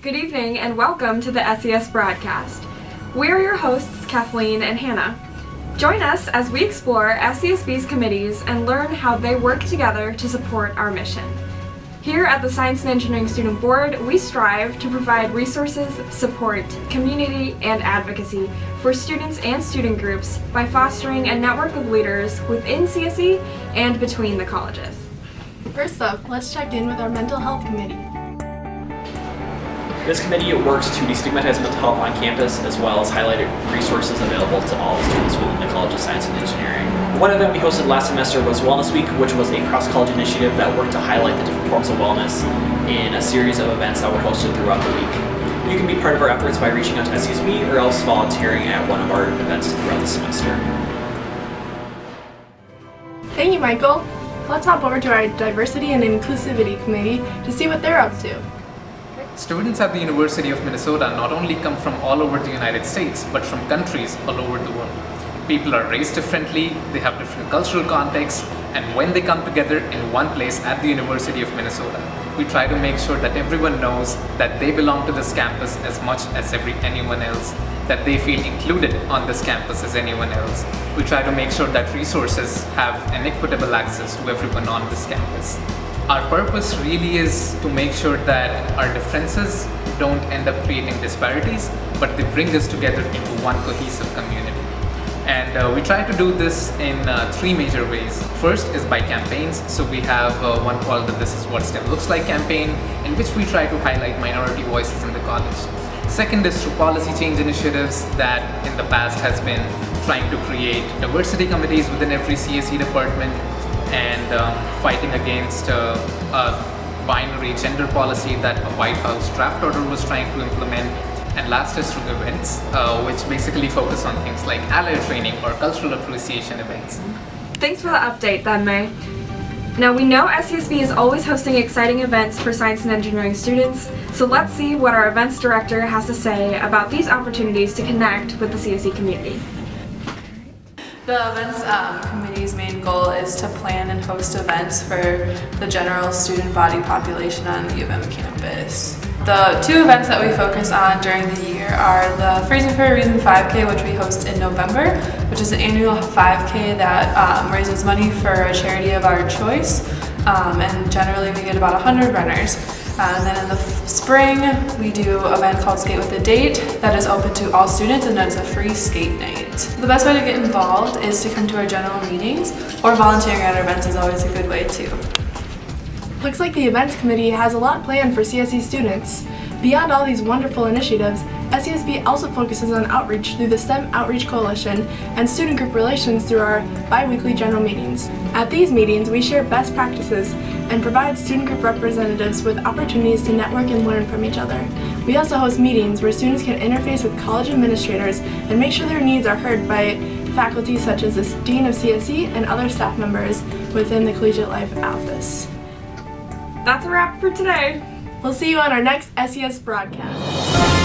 Good evening and welcome to the SESBroadcast. We are your hosts, Kathleen and Hannah. Join us as we explore SESB's committees and learn how they work together to support our mission. Here at the Science and Engineering Student Board, we strive to provide resources, support, community, and advocacy for students and student groups by fostering a network of leaders within CSE and between the colleges. First up, let's check in with our Mental Health Committee. This committee works to destigmatize mental health on campus as well as highlight resources available to all students within the College of Science and Engineering. One event we hosted last semester was Wellness Week, which was a cross-college initiative that worked to highlight the different forms of wellness in a series of events that were hosted throughout the week. You can be part of our efforts by reaching out to SESB or else volunteering at one of our events throughout the semester. Thank you, Michael. Let's hop over to our Diversity and Inclusivity Committee to see what they're up to. Students at the University of Minnesota not only come from all over the United States, but from countries all over the world. People are raised differently, they have different cultural contexts, and when they come together in one place at the University of Minnesota, we try to make sure that everyone knows that they belong to this campus as much as anyone else, that they feel included on this campus as anyone else. We try to make sure that resources have an equitable access to everyone on this campus. Our purpose really is to make sure that our differences don't end up creating disparities, but they bring us together into one cohesive community. And we try to do this in three major ways. First is by campaigns. So we have one called the This Is What STEM Looks Like campaign, in which we try to highlight minority voices in the college. Second is through policy change initiatives that in the past has been trying to create diversity committees within every CSE department and fighting against a binary gender policy that a White House draft order was trying to implement. And last is through events, which basically focus on things like ally training or cultural appreciation events. Thanks for the update, May. Now we know SESB is always hosting exciting events for science and engineering students, so let's see what our events director has to say about these opportunities to connect with the CSE community. The events committee's main goal is to plan and host events for the general student body population on the U of M campus. The two events that we focus on during the year are the Freezing for a Reason 5K, which we host in November, which is an annual 5K that raises money for a charity of our choice, and generally we get about 100 runners. And then in the spring, we do an event called Skate with a Date that is open to all students and it's a free skate night. The best way to get involved is to come to our general meetings, or volunteering at our events is always a good way too. Looks like the Events Committee has a lot planned for CSE students. Beyond all these wonderful initiatives, SESB also focuses on outreach through the STEM Outreach Coalition and student group relations through our bi-weekly general meetings. At these meetings, we share best practices and provide student group representatives with opportunities to network and learn from each other. We also host meetings where students can interface with college administrators and make sure their needs are heard by faculty such as the Dean of CSE and other staff members within the Collegiate Life Office. That's a wrap for today. We'll see you on our next SES broadcast.